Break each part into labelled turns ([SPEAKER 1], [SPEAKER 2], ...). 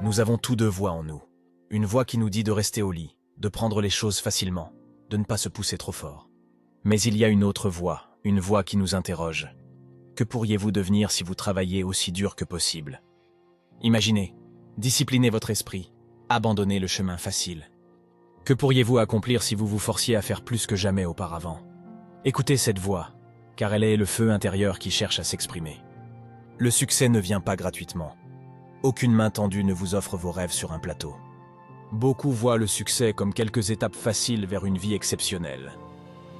[SPEAKER 1] Nous avons tous deux voix en nous. Une voix qui nous dit de rester au lit, de prendre les choses facilement, de ne pas se pousser trop fort. Mais il y a une autre voix, une voix qui nous interroge. Que pourriez-vous devenir si vous travailliez aussi dur que possible? Imaginez, disciplinez votre esprit, abandonnez le chemin facile. Que pourriez-vous accomplir si vous vous forciez à faire plus que jamais auparavant? Écoutez cette voix, car elle est le feu intérieur qui cherche à s'exprimer. Le succès ne vient pas gratuitement. Aucune main tendue ne vous offre vos rêves sur un plateau. Beaucoup voient le succès comme quelques étapes faciles vers une vie exceptionnelle.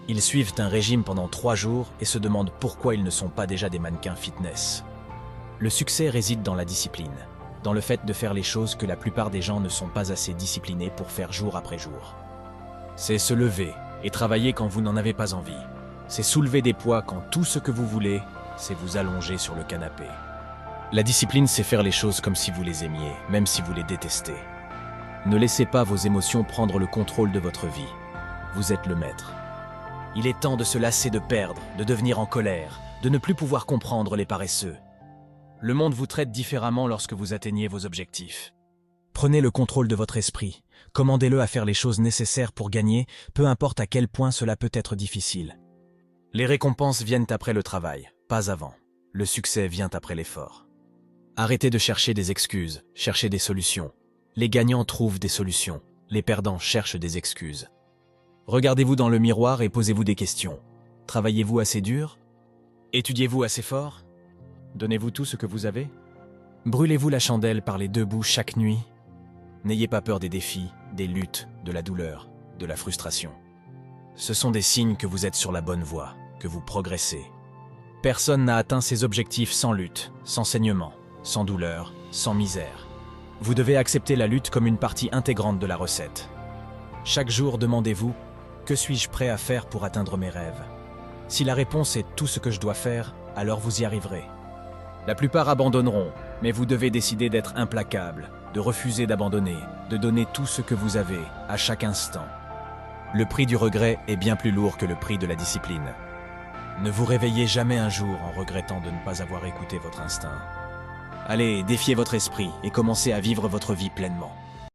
[SPEAKER 1] Ils suivent un régime pendant 3 jours et se demandent pourquoi ils ne sont pas déjà des mannequins fitness. Le succès réside dans la discipline, dans le fait de faire les choses que la plupart des gens ne sont pas assez disciplinés pour faire jour après jour. C'est se lever et travailler quand vous n'en avez pas envie. C'est soulever des poids quand tout ce que vous voulez, c'est vous allonger sur le canapé. La discipline, c'est faire les choses comme si vous les aimiez, même si vous les détestez. Ne laissez pas vos émotions prendre le contrôle de votre vie. Vous êtes le maître. Il est temps de se lasser de perdre, de devenir en colère, de ne plus pouvoir comprendre les paresseux. Le monde vous traite différemment lorsque vous atteignez vos objectifs. Prenez le contrôle de votre esprit, commandez-le à faire les choses nécessaires pour gagner, peu importe à quel point cela peut être difficile. Les récompenses viennent après le travail, pas avant. Le succès vient après l'effort. Arrêtez de chercher des excuses, cherchez des solutions. Les gagnants trouvent des solutions, les perdants cherchent des excuses. Regardez-vous dans le miroir et posez-vous des questions. Travaillez-vous assez dur? Étudiez-vous assez fort? Donnez-vous tout ce que vous avez? Brûlez-vous la chandelle par les 2 bouts chaque nuit? N'ayez pas peur des défis, des luttes, de la douleur, de la frustration. Ce sont des signes que vous êtes sur la bonne voie, que vous progressez. Personne n'a atteint ses objectifs sans lutte, sans saignement, sans douleur, sans misère. Vous devez accepter la lutte comme une partie intégrante de la recette. Chaque jour, demandez-vous « Que suis-je prêt à faire pour atteindre mes rêves ?» Si la réponse est « tout ce que je dois faire », alors vous y arriverez. La plupart abandonneront, mais vous devez décider d'être implacable, de refuser d'abandonner, de donner tout ce que vous avez, à chaque instant. Le prix du regret est bien plus lourd que le prix de la discipline. Ne vous réveillez jamais un jour en regrettant de ne pas avoir écouté votre instinct. Allez, défiez votre esprit et commencez à vivre votre vie pleinement.